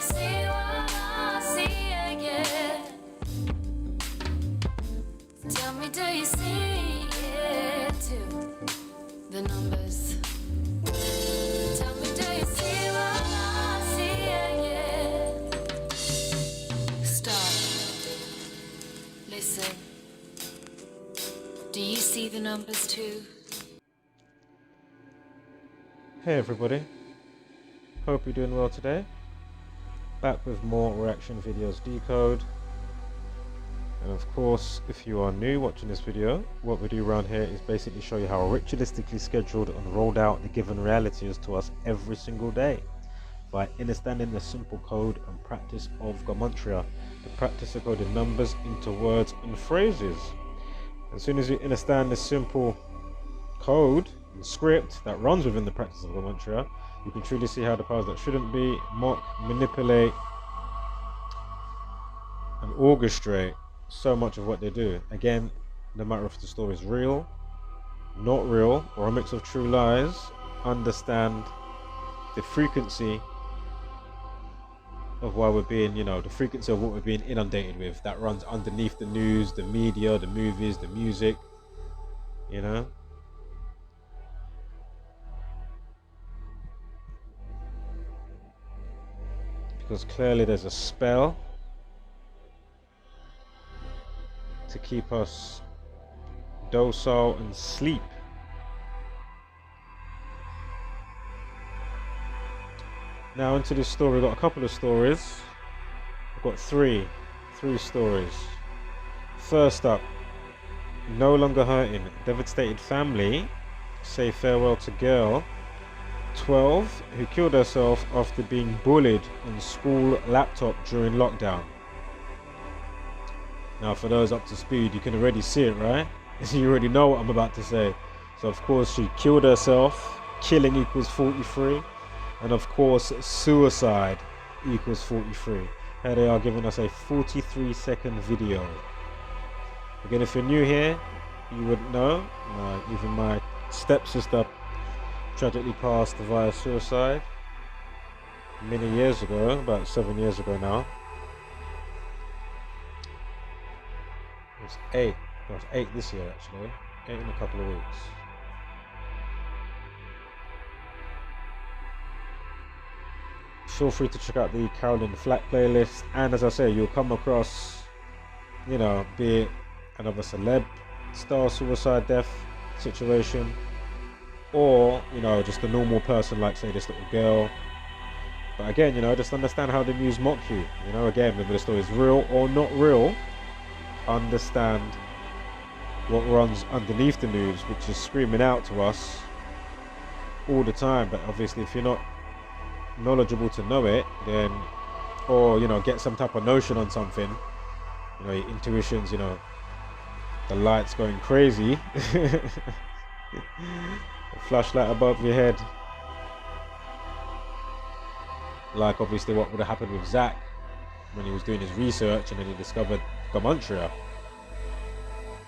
see what I see again? Tell me, do you see it too? The numbers. Tell me, do you see what I see again? Stop. Listen. Do you see the numbers too? Hey everybody, hope you're doing well today. Back with more reaction videos decode. And of course, if you are new watching this video, what we do around here is basically show you how ritualistically scheduled and rolled out the given reality is to us every single day by understanding the simple code and practice of gematria, the practice of coding numbers into words and phrases. As soon as you understand this simple code and script that runs within the practice of gematria, you can truly see how the powers that shouldn't be mock, manipulate and orchestrate so much of what they do. Again, no matter if the story is real, not real, or a mix of true lies, understand the frequency of why we're being, the frequency of what we're being inundated with that runs underneath the news, the media, the movies, the music, because clearly there's a spell to keep us docile and sleep. Now into this story, we've got a couple of stories. I've got three stories. First up, no longer hurting, devastated family say farewell to girl 12 who killed herself after being bullied on school laptop during lockdown. Now for those up to speed, you can already see it, right? You already know what I'm about to say. So of course she killed herself, killing equals 43, and of course suicide equals 43. Here they are giving us a 43-second video. Again, if you're new here, you wouldn't know. Even my stepsister tragically passed via suicide many years ago, about 7 years ago now. It was 8. It was 8 this year actually. 8 in a couple of weeks. Feel free to check out the Carolyn Flack playlist, and as I say, you'll come across, be it another celeb style suicide death situation, or just a normal person like say this little girl. But again, just understand how the news mock you. Again, whether the story is real or not real, understand what runs underneath the news, which is screaming out to us all the time. But obviously if you're not knowledgeable to know it, then, or get some type of notion on something, your intuitions, the light's going crazy, the flashlight above your head, like obviously what would have happened with Zach when he was doing his research and then he discovered gematria.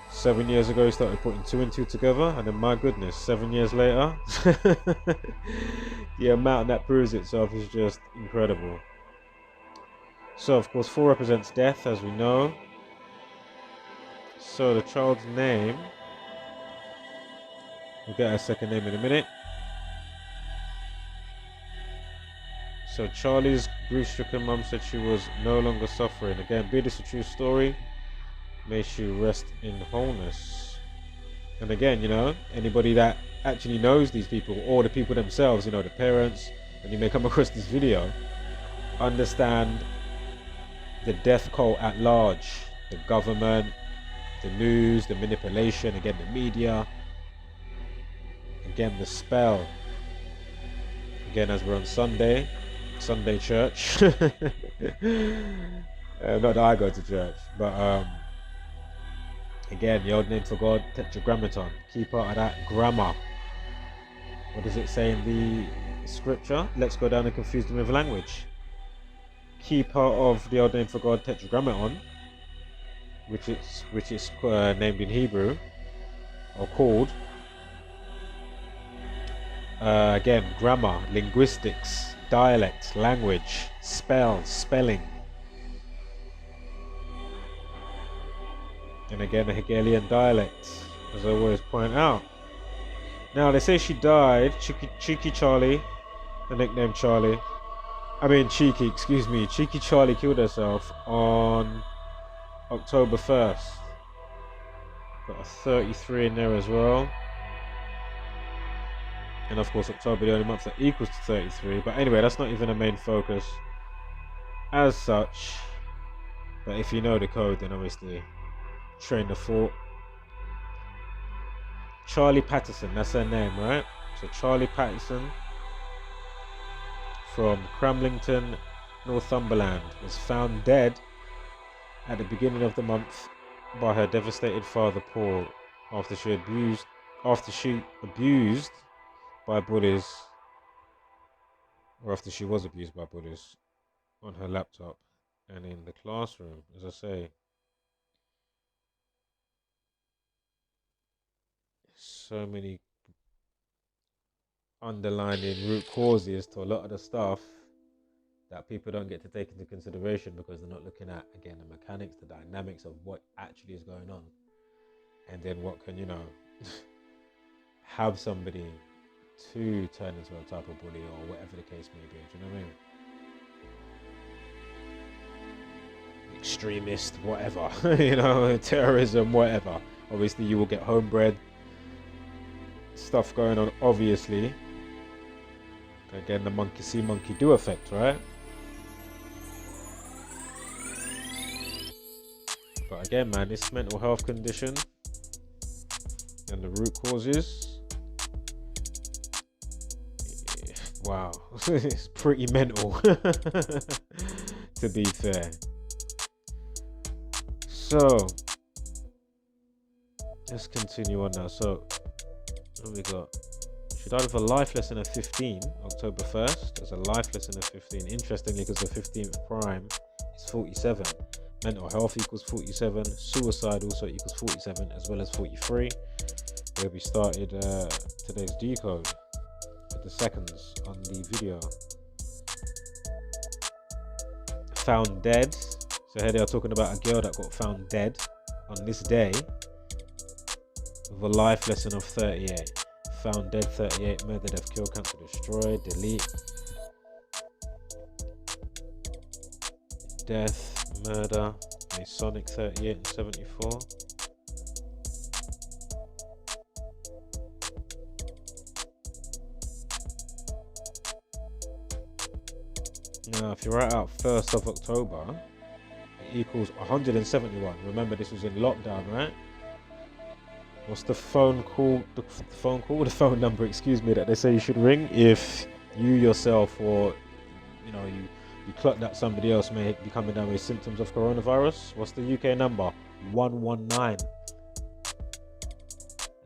7 years ago he started putting 2 and 2 together, and then my goodness, 7 years later the amount that proves itself is just incredible. So of course 4 represents death, as we know. So the child's name, we'll get her second name in a minute. So Charley's grief-stricken mum said she was no longer suffering. Again, be this a true story, may she rest in wholeness. And again, anybody that actually knows these people, or the people themselves, the parents, and you may come across this video, understand the death cult at large, the government, the news, the manipulation, again the media, again the spell. Again, as we're on Sunday church, not that I go to church, but again, the old name for God, tetragrammaton, key part of that grammar. What does it say in the scripture? Let's go down and confuse them with language. Key part of the old name for God, tetragrammaton, which is named in Hebrew, or called, again, grammar, linguistics, dialect, language, spelling. And again, a Hegelian dialect, as I always point out. Now, they say she died, Cheeky Charley, the nickname Charley. Cheeky Charley killed herself on October 1st. Got a 33 in there as well. And of course, October, the only month that equals to 33. But anyway, that's not even a main focus as such. But if you know the code, then obviously train the thought. Charley Patterson, that's her name, right? So Charley Patterson from Cramlington, Northumberland, was found dead at the beginning of the month by her devastated father Paul after she abused by bullies, or after she was abused by bullies on her laptop and in the classroom. As I say, so many underlining root causes to a lot of the stuff that people don't get to take into consideration because they're not looking at, again, the mechanics, the dynamics of what actually is going on, and then what can, have somebody to turn into a type of bully or whatever the case may be. Do you know what I mean? Extremist, whatever, terrorism, whatever. Obviously, you will get homebred stuff going on, obviously. Again, the monkey see, monkey do effect, right? But again, man, this mental health condition and the root causes, wow, it's pretty mental, to be fair. So, let's continue on now. So, what have we got? She died of a life lesson at 15, October 1st. There's a life lesson at 15. Interestingly, because the 15th prime is 47. Mental health equals 47. Suicide also equals 47, as well as 43. Where we started today's decode with the seconds on the video. Found dead. So here they are talking about a girl that got found dead on this day with a life lesson of 38. Found dead 38, murder, death, kill, cancel, destroy, delete. Death, murder, Masonic 38 and 74. Now, if you write out 1st of October, it equals 171. Remember, this was in lockdown, right? What's the phone number, that they say you should ring if you yourself or you clock that somebody else may be coming down with symptoms of coronavirus? What's the UK number? 119.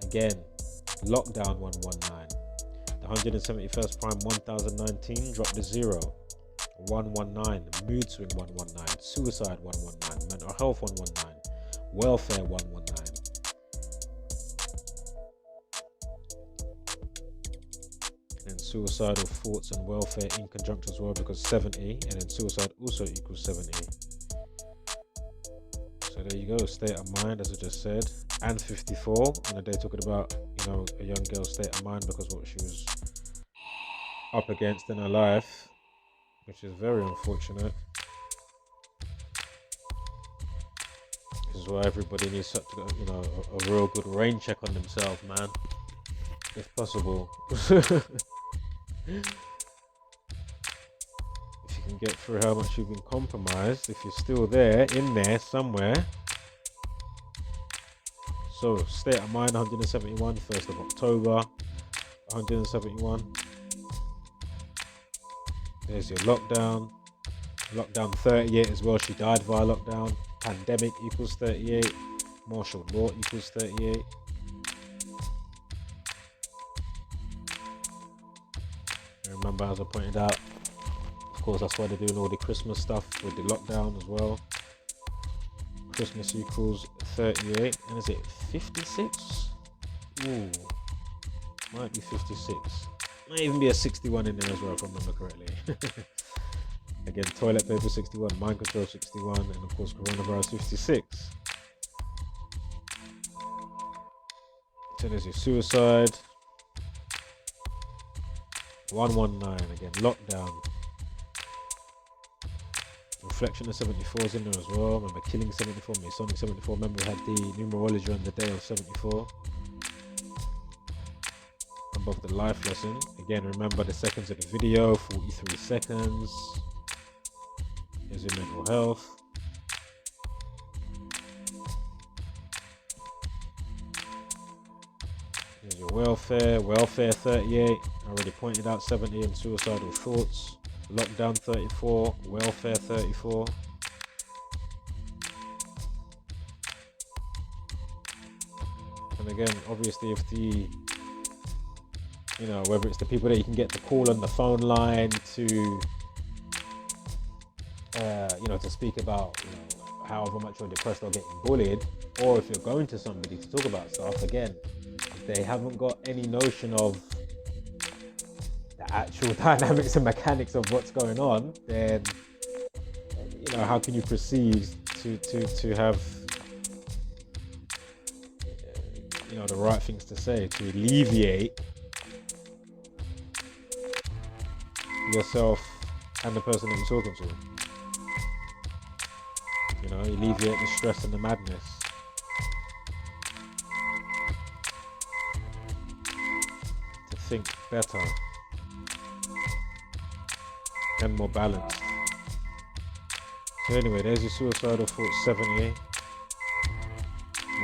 Again, lockdown 119. The 171st prime 1019, drop the 0. 119, mood swing 119, suicide 119, mental health 119, welfare 119. And suicidal thoughts and welfare in conjunction as well, because 70, and then suicide also equals 70. So there you go, state of mind, as I just said, and 54 on the day talking about a young girl's state of mind because what she was up against in her life, which is very unfortunate. This is why everybody needs to, a real good rain check on themselves, man, if possible. If you can get through how much you've been compromised, if you're still in there somewhere. So, state of mind 171, 1st of October, 171. There's your lockdown. Lockdown 38 as well. She died via lockdown. Pandemic equals 38. Martial law equals 38. And remember, as I pointed out, of course, that's why they're doing all the Christmas stuff with the lockdown as well. Christmas equals 38. And is it 56? Ooh, might be 56. Might even be a 61 in there as well, if I remember correctly. Again, toilet paper 61, mind control 61, and of course coronavirus 56. So there's your suicide. 119 again, lockdown. Reflection of 74 is in there as well. Remember killing 74, Masonic 74. Remember we had the numerology on the day of 74. Above the life lesson. Again, remember the seconds of the video, 43 seconds. Here's your mental health. Here's your welfare. Welfare 38. I already pointed out 70 and suicidal thoughts. Lockdown 34. Welfare 34. And again, obviously, if the, you know, whether it's the people that you can get to call on the phone line to, you know, to speak about, you know, however much you're depressed or getting bullied, or if you're going to somebody to talk about stuff, again, if they haven't got any notion of the actual dynamics and mechanics of what's going on, then, you know, how can you proceed to have, you know, the right things to say to alleviate yourself and the person that you're talking to? You know, alleviate the stress and the madness. To think better and more balanced. So anyway, there's your suicidal thoughts 70.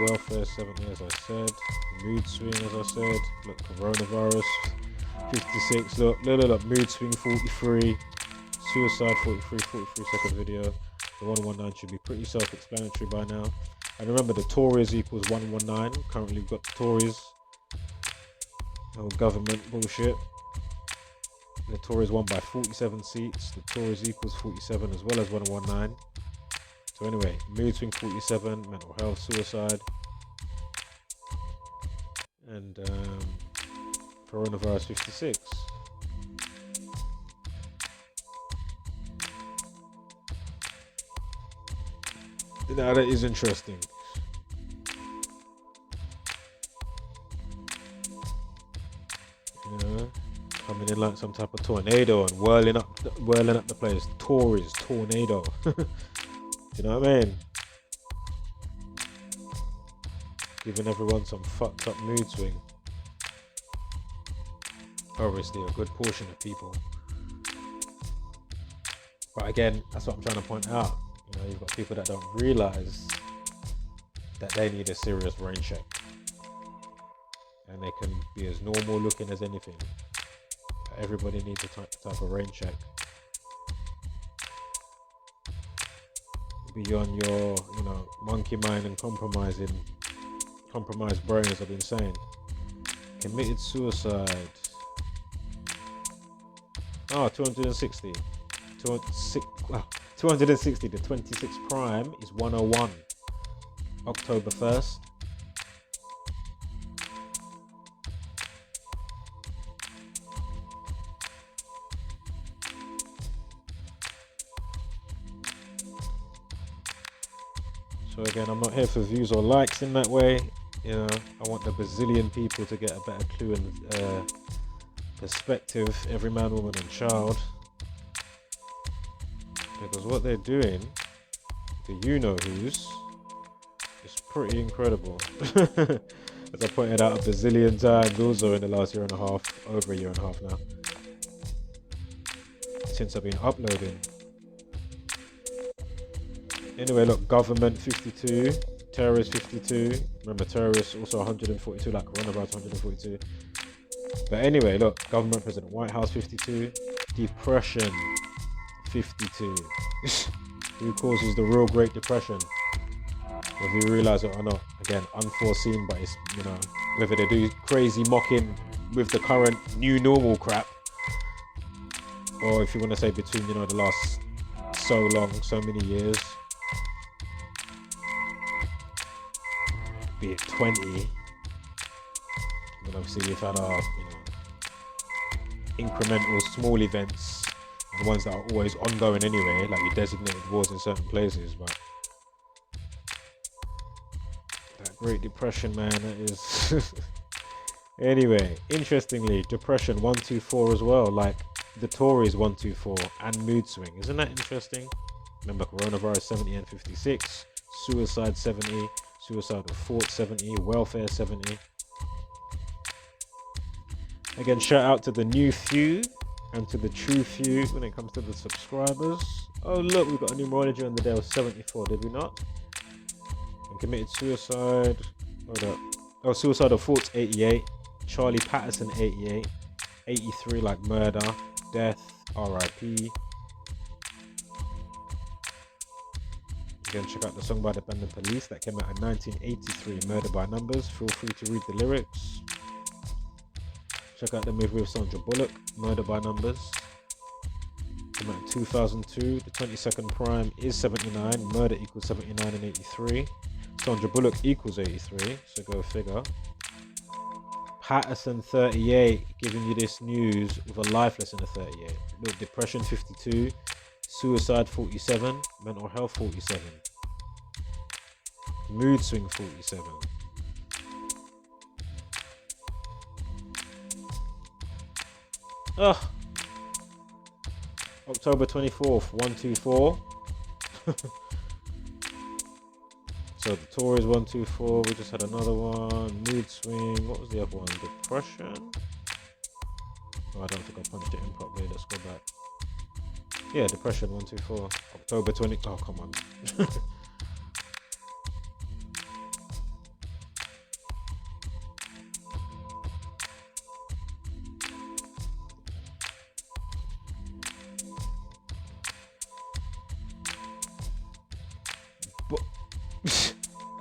Welfare 70, as I said. Mood swing, as I said. Look, coronavirus 56. Look, mood swing 43. Suicide 43, 43 second video. The 119 should be pretty self-explanatory by now. And remember, the Tories equals 119. Currently we've got the Tories. Oh, government bullshit. The Tories won by 47 seats. The Tories equals 47 as well as 119. So anyway, mood swing 47, mental health, suicide. And coronavirus 56. Now that is interesting. You know, coming in like some type of tornado and whirling up the place. Tories, tornado. You know what I mean? Giving everyone some fucked up mood swing. Obviously a good portion of people. But again, that's what I'm trying to point out. You know, you've got people that don't realise that they need a serious rain check. And they can be as normal looking as anything. But everybody needs a type of rain check. Beyond your, you know, monkey mind and compromised brain, as I've been saying. Committed suicide. Oh, 260. 260. The 26th prime is 101. October 1st. So again, I'm not here for views or likes in that way. You know, I want the bazillion people to get a better clue and perspective, every man, woman and child. Because what they're doing, the you-know-who's, is pretty incredible. As I pointed out a bazillion times also in the last year and a half, over a year and a half now, since I've been uploading. Anyway, look, government 52, terrorist 52. Remember, terrorists also 142, like coronavirus 142. But anyway, look, government, President, White House 52, depression 52. Who causes the real Great Depression? Whether you realise it or not, again, unforeseen, but it's, you know, whether they do crazy mocking with the current new normal crap, or if you want to say between, you know, the last so long, so many years, be it 20, and obviously we've had our, you know, incremental small events, the ones that are always ongoing anyway, like your designated wars in certain places. But that Great Depression, man, that is anyway. Interestingly, depression 124 as well, like the Tories 124 and mood swing. Isn't that interesting? Remember, coronavirus 70 and 56, suicide 70, suicidal thoughts 70, welfare 70. Again, shout out to the new few and to the true few when it comes to the subscribers. Oh look, we got a numerology on the day of 74, did we not? And committed suicide. Hold up. Oh, suicidal thoughts 88, Charley Patterson 88, 83 like murder, death, RIP. Again, check out the song by the band The Police that came out in 1983, Murder by Numbers. Feel free to read the lyrics. Check out the movie with Sandra Bullock, Murder by Numbers. Came out in 2002. The 22nd prime is 79. Murder equals 79 and 83. Sandra Bullock equals 83. So go figure. Patterson 38, giving you this news with a life lesson of 38. Look, depression 52. Suicide 47. Mental health 47. Mood swing 47. Ugh. October 24th, 124. So the Tories 124. We just had another one. Mood swing. What was the other one? Depression. Oh, I don't think I punched it in properly. Let's go back. Yeah, depression 124. October 20. Oh, come on.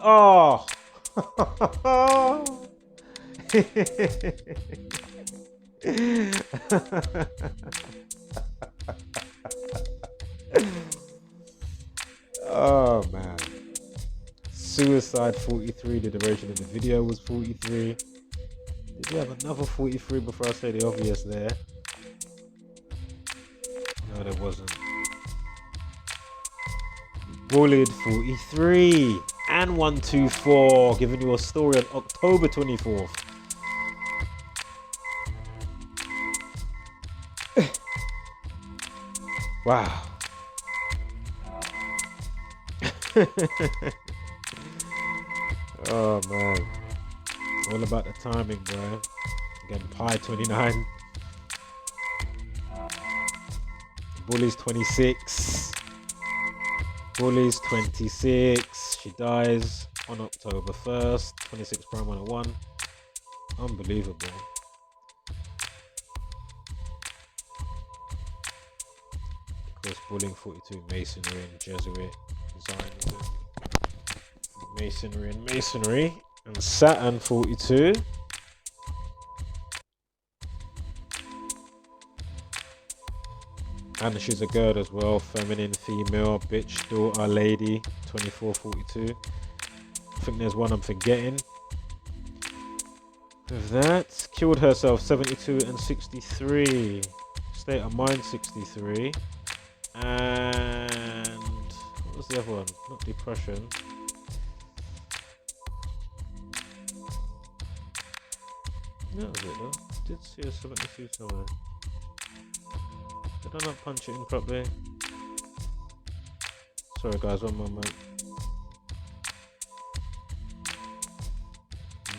Oh. Oh man. Suicide 43. The duration of the video was 43. Did we have another 43 before I say the obvious there? No, there wasn't. Bullied 43 and 124, giving you a story on October 24th. Wow. Oh man, it's all about the timing, bro. Again, Pi 29, Bullies 26. Bullies 26. She dies on October 1st. 26 prime 101. Unbelievable. Of course, bullying 42. Masonry and Jesuit. Zionism. Masonry and Masonry. And Saturn 42. And she's a girl as well, feminine, female, bitch, daughter, lady, 2442. I think there's one I'm forgetting. With that, killed herself, 72 and 63. State of mind, 63. And what was the other one? Not depression. That was it though. Did see a 72 somewhere. Did I not punch it in properly? Sorry guys, one moment.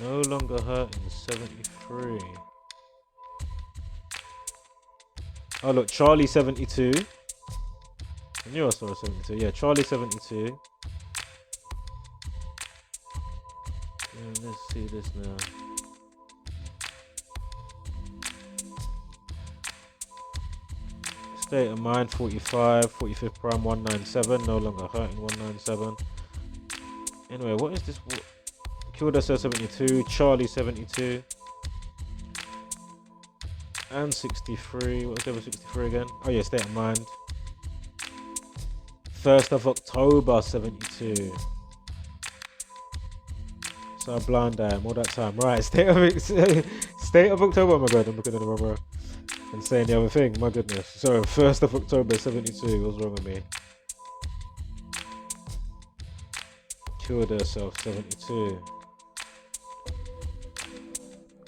No longer hurting, 73. Oh look, Charley 72. I knew I saw a 72. Yeah, Charley 72. And let's see this now. State of mind 45, 45th prime 197, no longer hurting 197. Anyway, what is this? Killed herself 72, Charley 72, and 63. What was the other 63 again? Oh yeah, state of mind. 1st of October 72. So blind I am all that time. Right, state of October. Oh my god, I'm looking at the wrong row. and saying the other thing. My goodness. So 1st of October 72. What's wrong with me? Killed herself 72.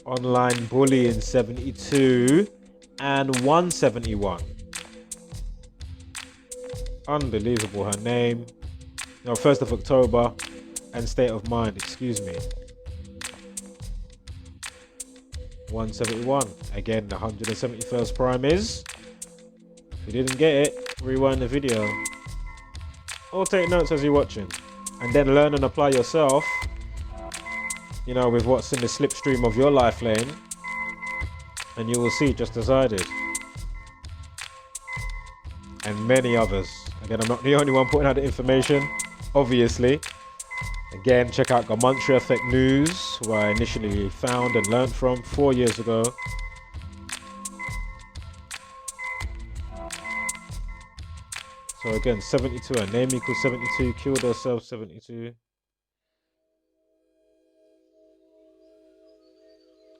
Online bullying 72 and 171. Unbelievable. Her name. No, 1st of October and state of mind. Excuse me. 171. Again, the 171st prime is. If you didn't get it, rewind the video. Or take notes as you're watching. And then learn and apply yourself, you know, with what's in the slipstream of your life lane. And you will see just as I did. And many others. Again, I'm not the only one putting out the information, obviously. Again, check out Garner Effect News, where I initially found and learned from 4 years ago. So again, 72, her name equals 72, killed herself 72.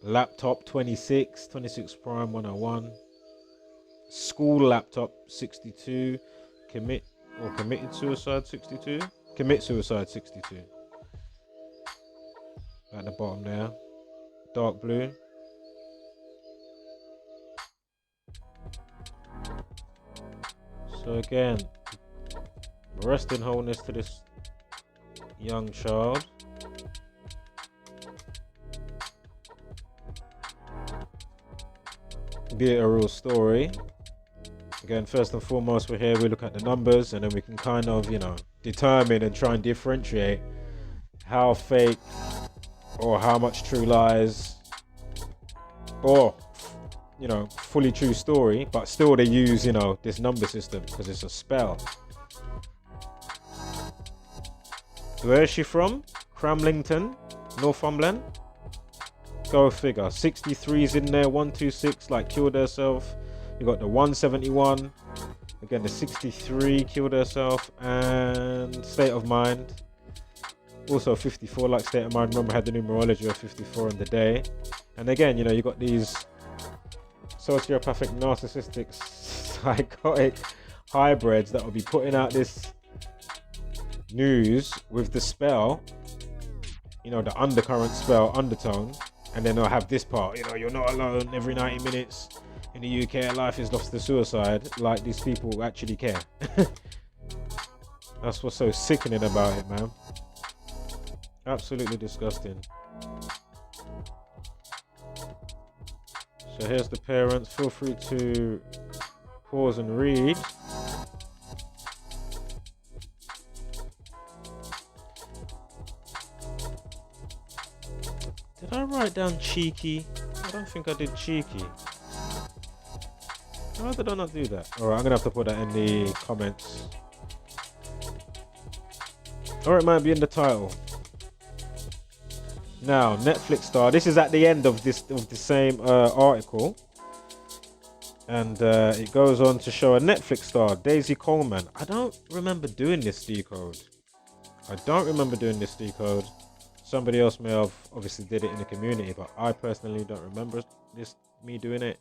Laptop 26 prime 101. School laptop 62. Committed suicide 62. Commit suicide 62. At the bottom there. Dark blue. So again, rest in wholeness to this young child. Be it a real story. Again, first and foremost, we're here, we look at the numbers, and then we can kind of, you know, determine and try and differentiate how fake or how much true lies or, you know, fully true story, but still they use, you know, this number system because it's a spell. Where is she from? Cramlington, Northumberland. Go figure. 63's in there, 126 like killed herself. You got the 171. Again, the 63 killed herself, and state of mind. Also 54 like state of mind. Remember, I had the numerology of 54 in the day. And again, you know, you got these sociopathic, narcissistic, psychotic hybrids that will be putting out this news with the spell, you know, the undercurrent spell, undertone, and then they'll have this part, you know, you're not alone. Every 90 minutes in the UK, life is lost to suicide. Like, these people actually care. That's what's so sickening about it, man. Absolutely disgusting. So here's the parents. Feel free to pause and read. Did I write down cheeky? I don't think I did cheeky. Why did I not do that? Alright, I'm gonna have to put that in the comments. Or it might be in the title. Now, Netflix star. This is at the end of the same article, and it goes on to show a Netflix star, Daisy Coleman. I don't remember doing this decode. Somebody else may have obviously did it in the community, but I personally don't remember me doing it,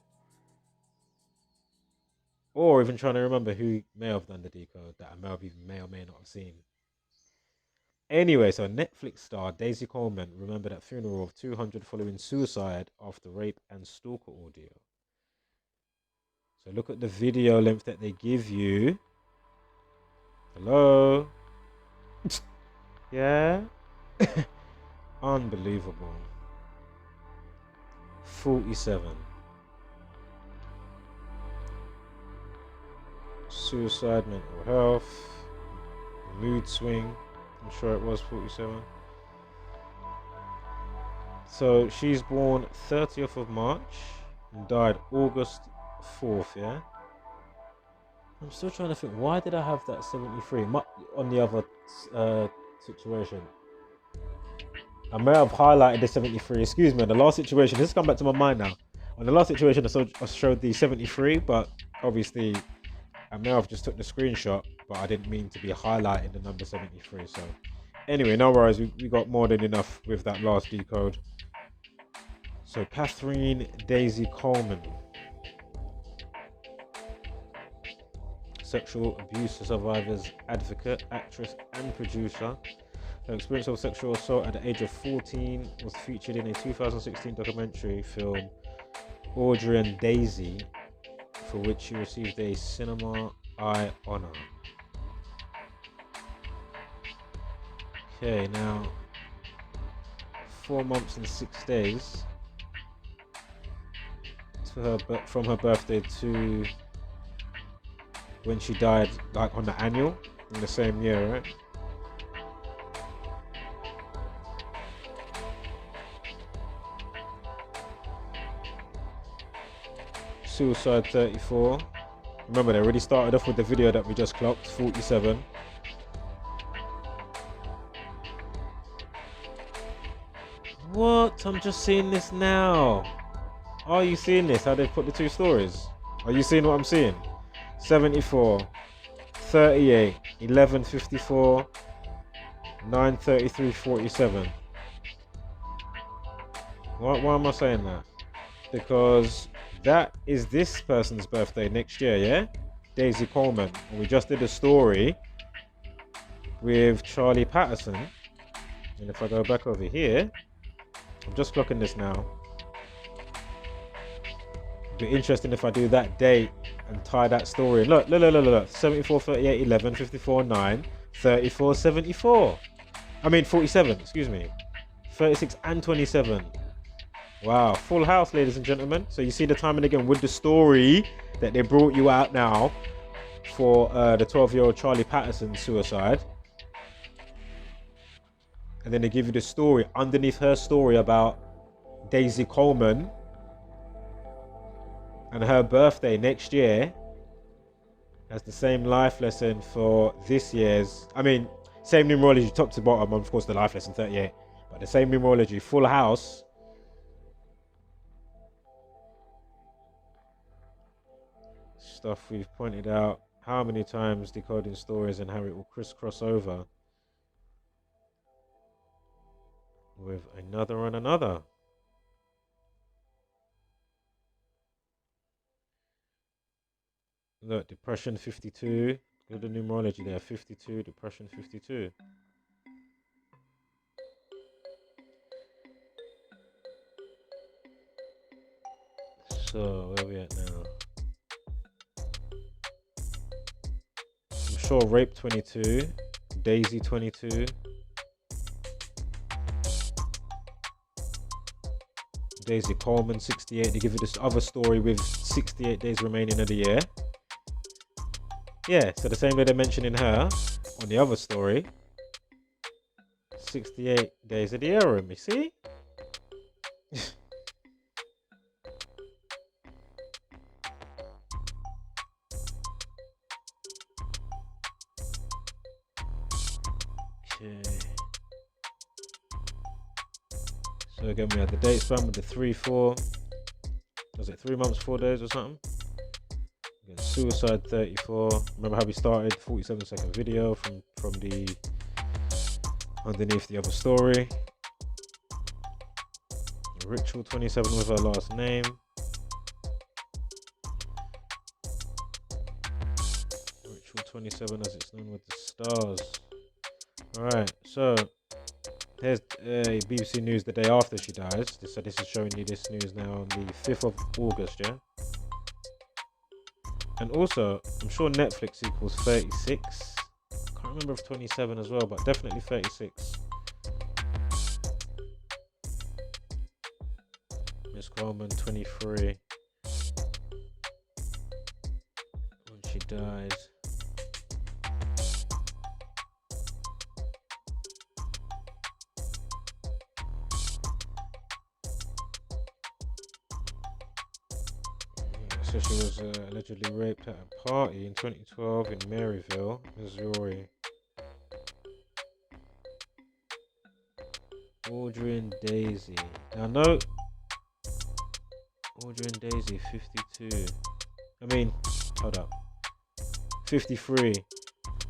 or even trying to remember who may have done the decode that I may or may not have seen. Anyway, so Netflix star Daisy Coleman remembered at funeral of 200 following suicide after rape and stalker ordeal. So look at the video length that they give you. Hello? Yeah? Unbelievable. 47. Suicide, mental health, mood swing. I'm sure it was 47. So she's born 30th of March and died August 4th, yeah? I'm still trying to think, why did I have that 73 on the other situation? I may have highlighted the 73, excuse me, on the last situation. This has come back to my mind now. On the last situation, I showed the 73, but obviously I may have just took the screenshot, but I didn't mean to be highlighting the number 73. So anyway, no worries, we got more than enough with that last decode. So Catherine Daisy Coleman. sexual abuse survivors advocate, actress, and producer. Her experience of sexual assault at the age of 14 was featured in a 2016 documentary film, Audrey and Daisy, for which she received a Cinema Eye honor. Okay, now 4 months and 6 days to her, from her birthday to when she died, like on the annual in the same year, right? Suicide 34. Remember, they already started off with the video that we just clocked, 47. What? I'm just seeing this now. Are you seeing this? How they put the two stories? Are you seeing what I'm seeing? 74, 38, 11:54, 9:33:47. Why am I saying that? Because that is this person's birthday next year, yeah? Daisy Coleman. And we just did a story with Charley Patterson. And if I go back over here, I'm just clocking this now. It'd be interesting if I do that date and tie that story. Look. 74, 38, 11, 54, 9, 34, 74. I mean 47, excuse me. 36 and 27. Wow, full house, ladies and gentlemen. So you see the timing again with the story that they brought you out now for the 12-year-old Charley Patterson suicide. And then they give you the story underneath her story about Daisy Coleman and her birthday next year has the same life lesson for this year's, I mean, same numerology top to bottom, of course the life lesson 38, but the same numerology, full house. Stuff we've pointed out how many times, decoding stories and how it will crisscross over with another and another. Look, depression 52. Look at the numerology there, 52, depression 52. So, where are we at now? I'm sure rape 22, Daisy 22, Daisy Coleman 68. They give you this other story with 68 days remaining of the year. Yeah, so the same way they're mentioning her on the other story, 68 days of the year room, you see? Okay. So again, we had the date span with the 3-4. Was it 3 months, 4 days or something? Again, suicide 34. Remember how we started? 47-second video from the underneath the other story. Ritual 27 with her last name. Ritual 27 as it's known with the stars. Alright, so here's BBC News the day after she dies. So this is showing you this news now on the 5th of August, yeah? And also, I'm sure Netflix equals 36. Can't remember if 27 as well, but definitely 36. Miss Coleman, 23. When she dies. So she was allegedly raped at a party in 2012 in Maryville, Missouri. Audrey and Daisy. Now note, Audrey and Daisy, 52. I mean, hold up. 53.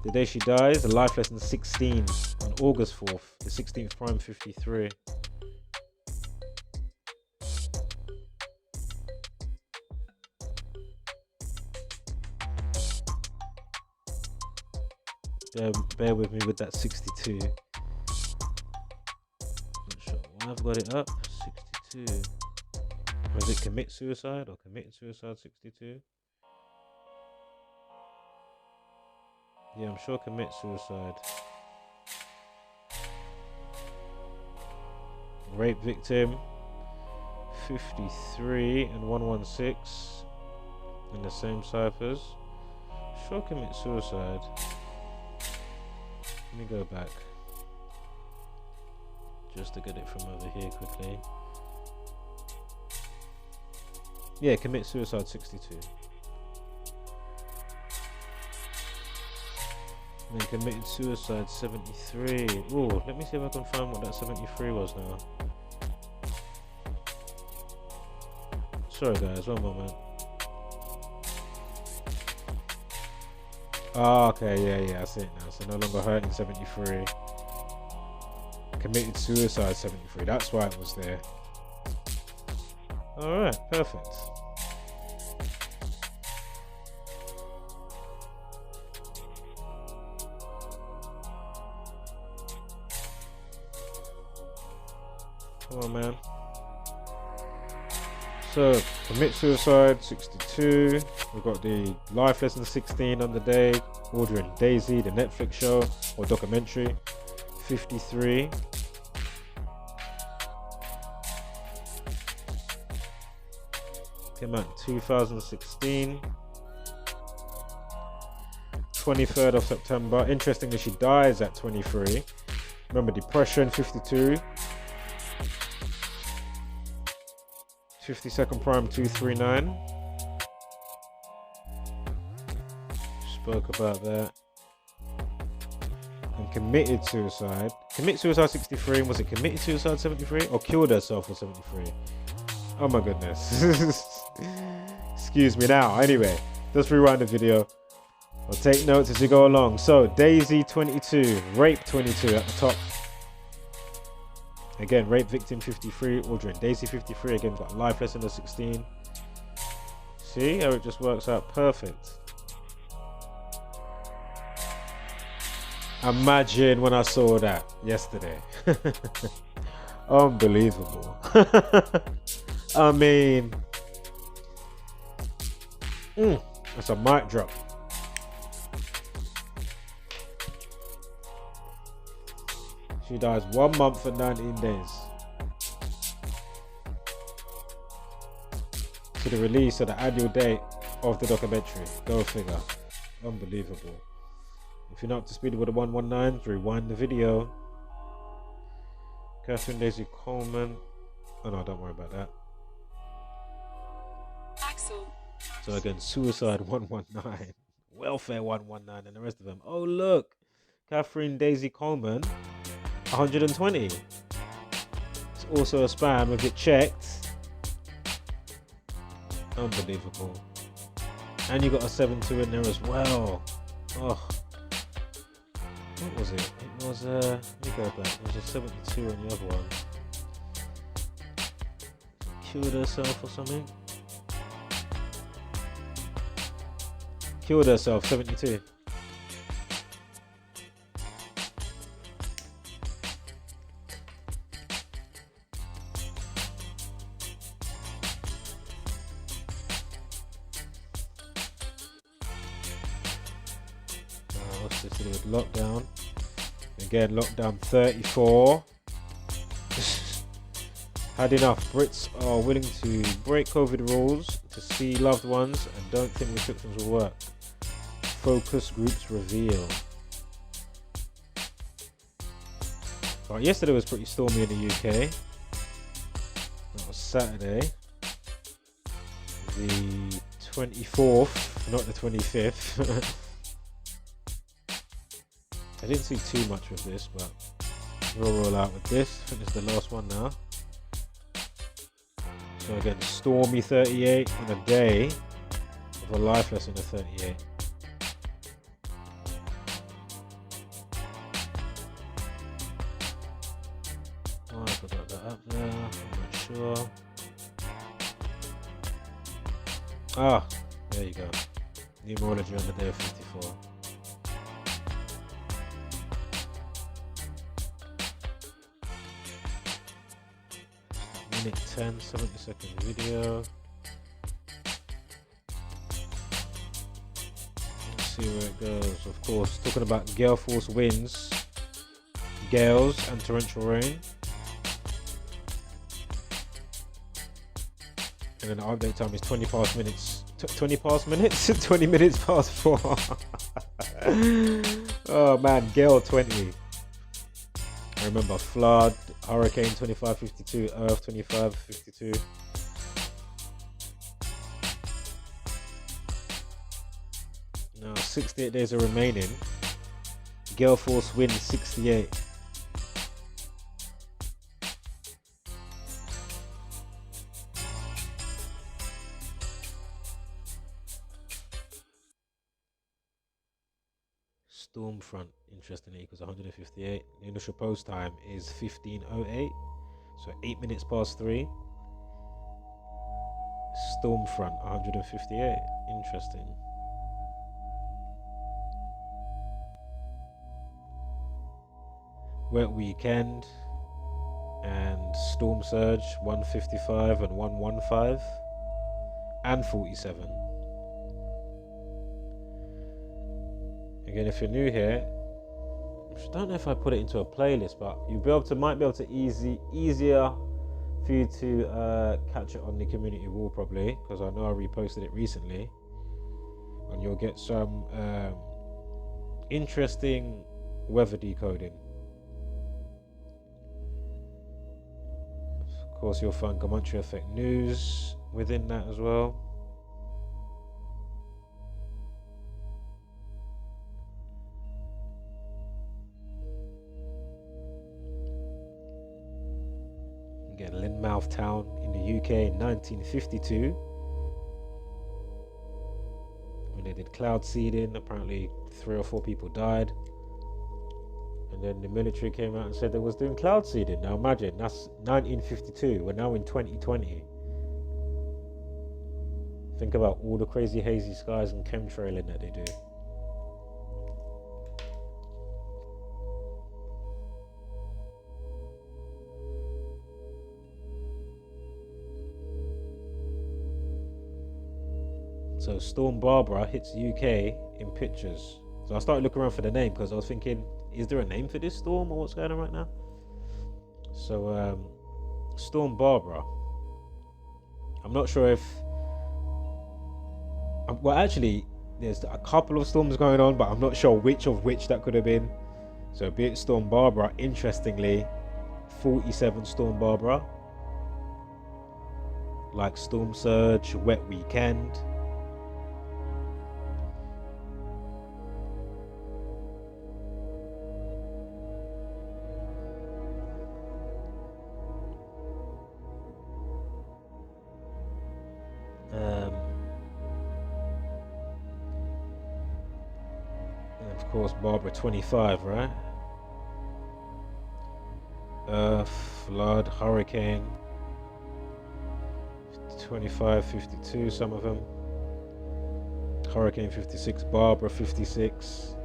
The day she dies, a life lesson 16 on August 4th, the 16th prime 53. bear with me with that 62. Not sure why I've got it up. 62. Was it commit suicide or committed suicide 62? Yeah, I'm sure commit suicide. Rape victim 53 and 116 in the same ciphers. Sure commit suicide. Let me go back just to get it from over here quickly. Yeah, commit suicide 62. And then committed suicide 73. Ooh, let me see if I can find what that 73 was now. Sorry guys, one moment. Oh, okay, yeah, I see it now. So no longer hurting 73. Committed suicide 73. That's why it was there. Alright, perfect. Come on, man. So, commit suicide 62. We've got the life lesson 16 on the day. Ordering Daisy, the Netflix show or documentary 53. Came out in 2016. 23rd of September. Interestingly, she dies at 23. Remember, depression 52. 52nd prime 239. Spoke about that. And committed suicide. Commit suicide 63. And was it committed suicide 73 or killed herself for 73? Oh my goodness. Excuse me now. Anyway, let's rewind the video. I'll take notes as we go along. So Daisy 22, rape 22 at the top. Again, rape victim 53, ordering Daisy 53. Again, got a life lesson of 16. See how it just works out perfect. Imagine when I saw that yesterday. Unbelievable. I mean, that's a mic drop. She dies 1 month and 19 days to the release of the annual date of the documentary. Go figure. Unbelievable. If you're not up to speed with the 119s, rewind the video. Catherine Daisy Coleman. Oh no, don't worry about that. Axel. So again, suicide 119, welfare 119, and the rest of them. Oh look, Catherine Daisy Coleman. 120. It's also a spam if it checked. Unbelievable. And you got a 7-2 in there as well. Oh, what was it? It was let me go back. It was a 72 on the other one. Killed herself or something. Killed herself 72. What's this to do with lockdown? Again, lockdown 34. Had enough. Brits are willing to break COVID rules to see loved ones and don't think restrictions will work. Focus groups reveal. Right, yesterday was pretty stormy in the UK. That was Saturday, the 24th, not the 25th. I didn't see too much of this, but we'll roll out with this. I think this is the last one now. So again, stormy 38 on a day with a life lesson of 38. Oh, I forgot that up there. I'm not sure. Ah, there you go. Numerology on the day of 54. minute 10, 70-second video. Let's see where it goes. Of course, talking about gale force winds, gales and torrential rain. And then the update time is 20 past minutes. 20 past minutes? 20 minutes past 4. Oh man, gale 20. I remember flood, hurricane 2552, earth 2552. Now 68 days are remaining. Gale force wind 68. Storm front, interestingly, equals 158. The initial post time is 15:08, so 8 minutes past 3. Storm front 158. Interesting. Wet weekend and storm surge 155 and 115 and 47. Again, if you're new here, I don't know if I put it into a playlist, but might be able to easier for you to catch it on the community wall probably, because I know I reposted it recently, and you'll get some interesting weather decoding. Of course, you'll find Geometry Effect news within that as well. Again, Lynmouth Town in the UK in 1952, when they did cloud seeding. Apparently 3 or 4 people died, and then the military came out and said they was doing cloud seeding. Now imagine, that's 1952, we're now in 2020. Think about all the crazy hazy skies and chemtrailing that they do. So Storm Barbara hits UK in pictures. So I started looking around for the name, because I was thinking, is there a name for this storm, or what's going on right now? So Storm Barbara, I'm not sure if well, actually there's a couple of storms going on, but I'm not sure which of which that could have been. So be it Storm Barbara, interestingly 47 Storm Barbara, like storm surge, wet weekend. And of course Barbara 25, right? Flood, hurricane 25, 52, some of them. Hurricane 56, Barbara 56,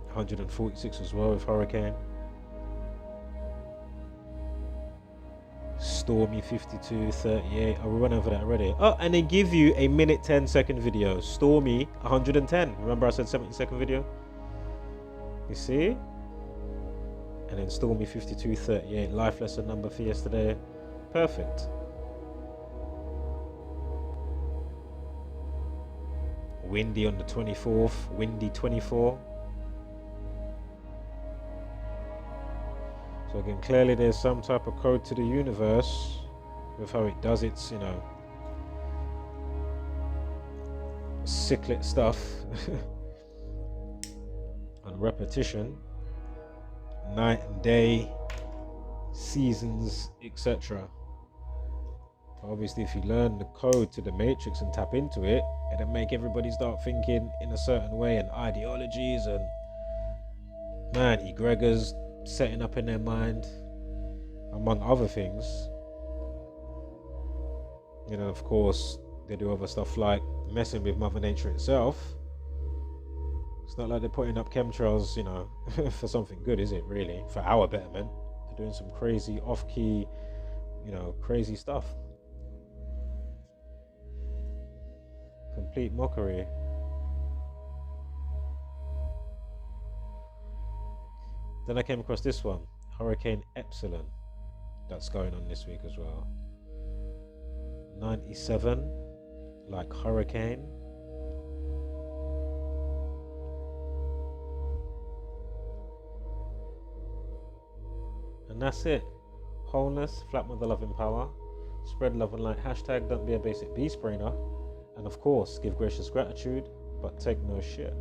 146 as well with hurricane. Stormy 52, 38. Oh, we went over that already. Oh, and they give you a minute 10-second video. Stormy 110. Remember I said 70-second video? You see? And then Stormy 52, 38. Life lesson number for yesterday. Perfect. Windy on the 24th. Windy 24. So again, clearly there's some type of code to the universe with how it does its, cyclic stuff and repetition, night and day, seasons, etc. Obviously, if you learn the code to the matrix and tap into it, it'll make everybody start thinking in a certain way, and ideologies and egregors setting up in their mind, among other things. Of course, they do other stuff like messing with Mother Nature itself, It's not like they're putting up chemtrails, you know, for something good, is it really? For our betterment. They're doing some crazy off-key, you know, crazy stuff. Complete mockery. Then I came across this one, Hurricane Epsilon, that's going on this week as well. 97, like hurricane. And that's it. Wholeness, flat mother love and power. Spread love and light. Hashtag don't be a basic beast brainer. And of course, give gracious gratitude, but take no shit.